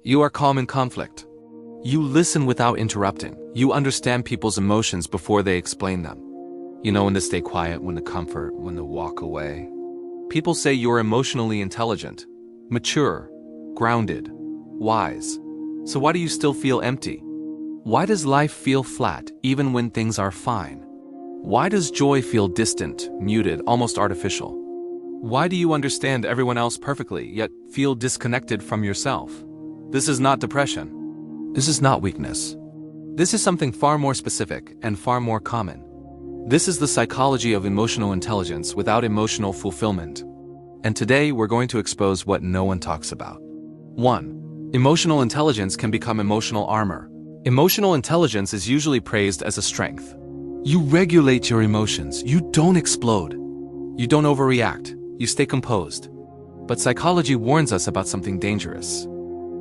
You are calm in conflict. You listen without interrupting. You understand people's emotions before they explain them. You know when to stay quiet, when to comfort, when to walk away. People say you're emotionally intelligent, mature, grounded, wise. So why do you still feel empty? Why does life feel flat even when things are fine? Why does joy feel distant, muted, almost artificial? Why do you understand everyone else perfectly, yet feel disconnected from yourself? This is not depression. This is not weakness. This is something far more specific and far more common. This is the psychology of emotional intelligence without emotional fulfillment. And today we're going to expose what no one talks about. 1. Emotional intelligence can become emotional armor. Emotional intelligence is usually praised as a strength. You regulate your emotions. You don't explode. You don't overreact. You stay composed. But psychology warns us about something dangerous.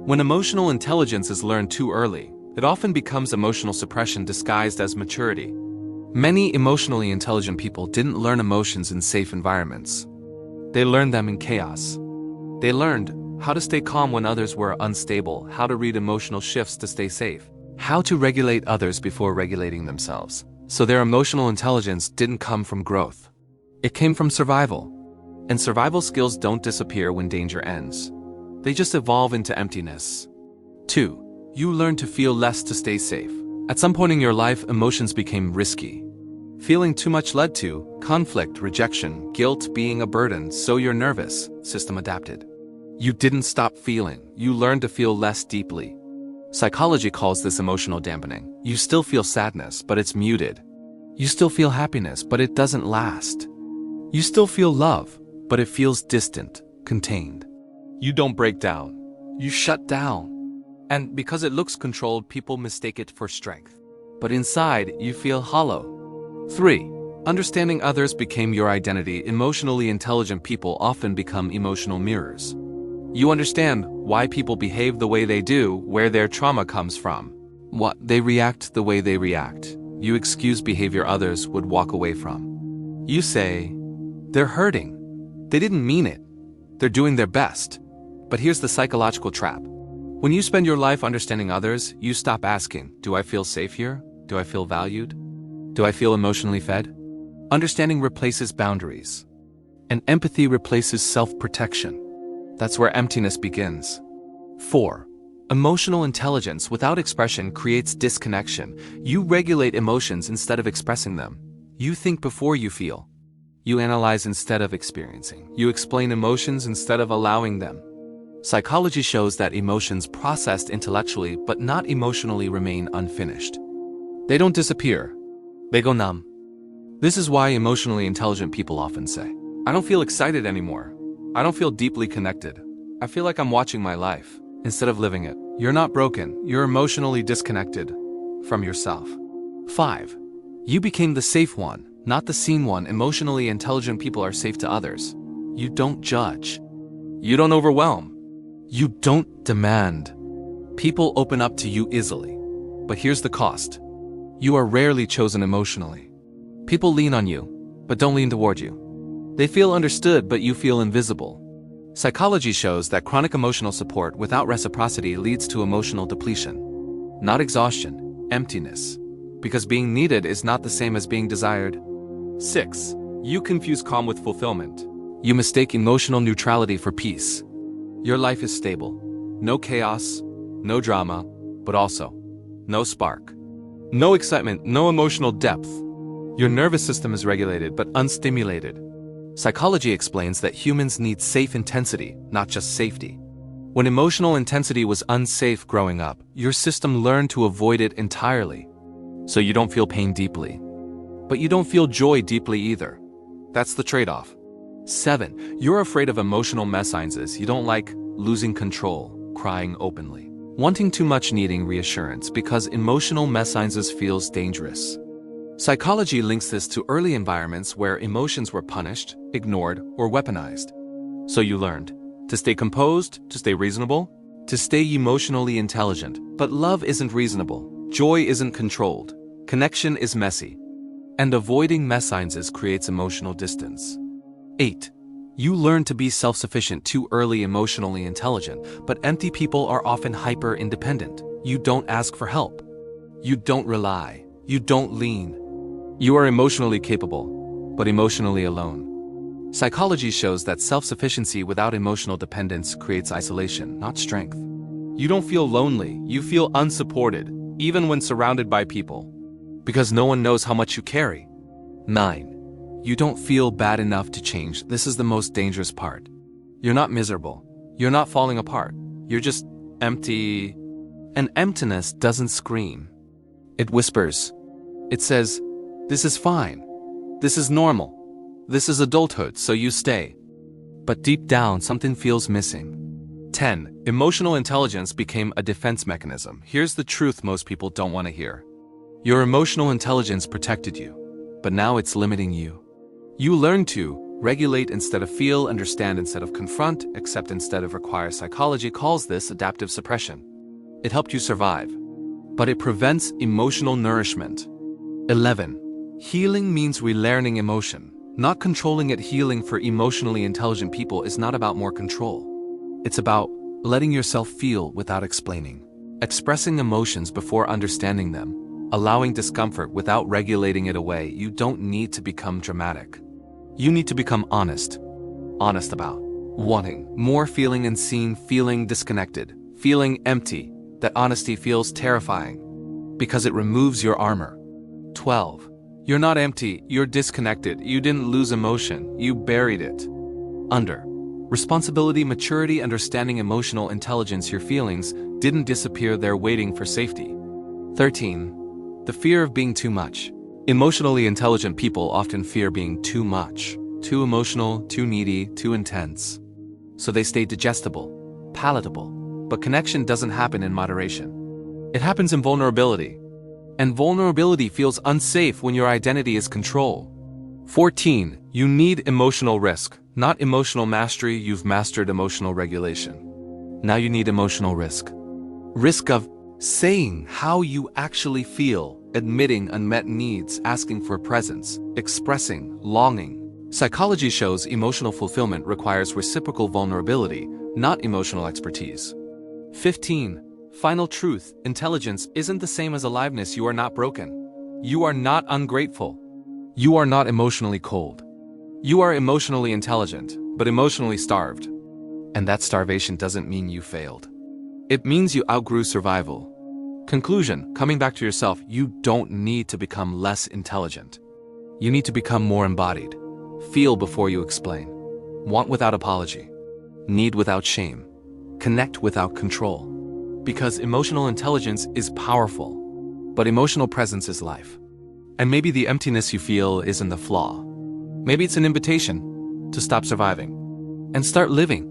When emotional intelligence is learned too early, it often becomes emotional suppression disguised as maturity. Many emotionally intelligent people didn't learn emotions in safe environments. They learned them in chaos. They learned how to stay calm when others were unstable, how to read emotional shifts to stay safe, how to regulate others before regulating themselves. So their emotional intelligence didn't come from growth. It came from survival. And survival skills don't disappear when danger ends. They just evolve into emptiness. 2. You learn to feel less to stay safe. At some point in your life, emotions became risky. Feeling too much led to conflict, rejection, guilt, being a burden, so your nervous system adapted. You didn't stop feeling, you learned to feel less deeply. Psychology calls this emotional dampening. You still feel sadness, but it's muted. You still feel happiness, but it doesn't last. You still feel love, but it feels distant, contained. You don't break down. You shut down. And because it looks controlled, people mistake it for strength. But inside, you feel hollow. 3. Understanding others became your identity. Emotionally intelligent people often become emotional mirrors. You understand why people behave the way they do, where their trauma comes from, what they react the way they react. You excuse behavior others would walk away from. You say, they're hurting. They didn't mean it. They're doing their best. But here's the psychological trap. When you spend your life understanding others, you stop asking, do I feel safe here? Do I feel valued? Do I feel emotionally fed? Understanding replaces boundaries. And empathy replaces self-protection. That's where emptiness begins. 4. Emotional intelligence without expression creates disconnection. You regulate emotions instead of expressing them. You think before you feel. You analyze instead of experiencing. You explain emotions instead of allowing them. Psychology shows that emotions processed intellectually but not emotionally remain unfinished. They don't disappear. They go numb. This is why emotionally intelligent people often say, I don't feel excited anymore. I don't feel deeply connected. I feel like I'm watching my life instead of living it. You're not broken. You're emotionally disconnected from yourself. 5. You became the safe one, not the seen one. Emotionally intelligent people are safe to others. You don't judge. You don't overwhelm. You don't demand. People open up to you easily. But here's the cost. You are rarely chosen emotionally. People lean on you, but don't lean toward you. They feel understood, but you feel invisible. Psychology shows that chronic emotional support without reciprocity leads to emotional depletion. Not exhaustion, emptiness. Because being needed is not the same as being desired. 6. You confuse calm with fulfillment. You mistake emotional neutrality for peace. Your life is stable. No chaos, no drama, but also no spark. No excitement, no emotional depth. Your nervous system is regulated but unstimulated. Psychology explains that humans need safe intensity, not just safety. When emotional intensity was unsafe growing up, your system learned to avoid it entirely. So you don't feel pain deeply. But you don't feel joy deeply either. That's the trade-off. 7. You're afraid of emotional messines. You don't like losing control, crying openly, wanting too much, needing reassurance because emotional messines feels dangerous. Psychology links this to early environments where emotions were punished, ignored, or weaponized. So you learned to stay composed, to stay reasonable, to stay emotionally intelligent. But love isn't reasonable. Joy isn't controlled. Connection is messy. And avoiding messines creates emotional distance. 8. You learn to be self-sufficient too early, emotionally intelligent, but empty people are often hyper-independent. You don't ask for help. You don't rely. You don't lean. You are emotionally capable, but emotionally alone. Psychology shows that self-sufficiency without emotional dependence creates isolation, not strength. You don't feel lonely, you feel unsupported, even when surrounded by people, because no one knows how much you carry. 9. You don't feel bad enough to change. This is the most dangerous part. You're not miserable. You're not falling apart. You're just empty. And emptiness doesn't scream. It whispers. It says, "This is fine. This is normal. This is adulthood, so you stay." But deep down, something feels missing. 10. Emotional intelligence became a defense mechanism. Here's the truth most people don't want to hear. Your emotional intelligence protected you, but now it's limiting you. You learn to regulate instead of feel, understand instead of confront, accept instead of require. Psychology calls this adaptive suppression. It helped you survive, but it prevents emotional nourishment. 11. Healing means relearning emotion, not controlling it. Healing for emotionally intelligent people is not about more control. It's about letting yourself feel without explaining, expressing emotions before understanding them, allowing discomfort without regulating it away. You don't need to become dramatic. You need to become honest. Honest about wanting more, feeling unseen, feeling disconnected, feeling empty. That honesty feels terrifying because it removes your armor. 12. You're not empty, you're disconnected. You didn't lose emotion, you buried it. Under responsibility, maturity, understanding, emotional intelligence. Your feelings didn't disappear, they're waiting for safety. 13. The fear of being too much. Emotionally intelligent people often fear being too much, too emotional, too needy, too intense. So they stay digestible, palatable, but connection doesn't happen in moderation. It happens in vulnerability. And vulnerability feels unsafe when your identity is control. 14. You need emotional risk, not emotional mastery. You've mastered emotional regulation. Now you need emotional risk. Risk of saying how you actually feel, admitting unmet needs, asking for presence, expressing longing. Psychology shows emotional fulfillment requires reciprocal vulnerability, not emotional expertise. 15. Final truth, intelligence isn't the same as aliveness. You are not broken. You are not ungrateful. You are not emotionally cold. You are emotionally intelligent, but emotionally starved. And that starvation doesn't mean you failed. It means you outgrew survival. Conclusion, coming back to yourself, you don't need to become less intelligent. You need to become more embodied. Feel before you explain. Want without apology. Need without shame. Connect without control. Because emotional intelligence is powerful, but emotional presence is life. And maybe the emptiness you feel isn't the flaw. Maybe it's an invitation to stop surviving and start living.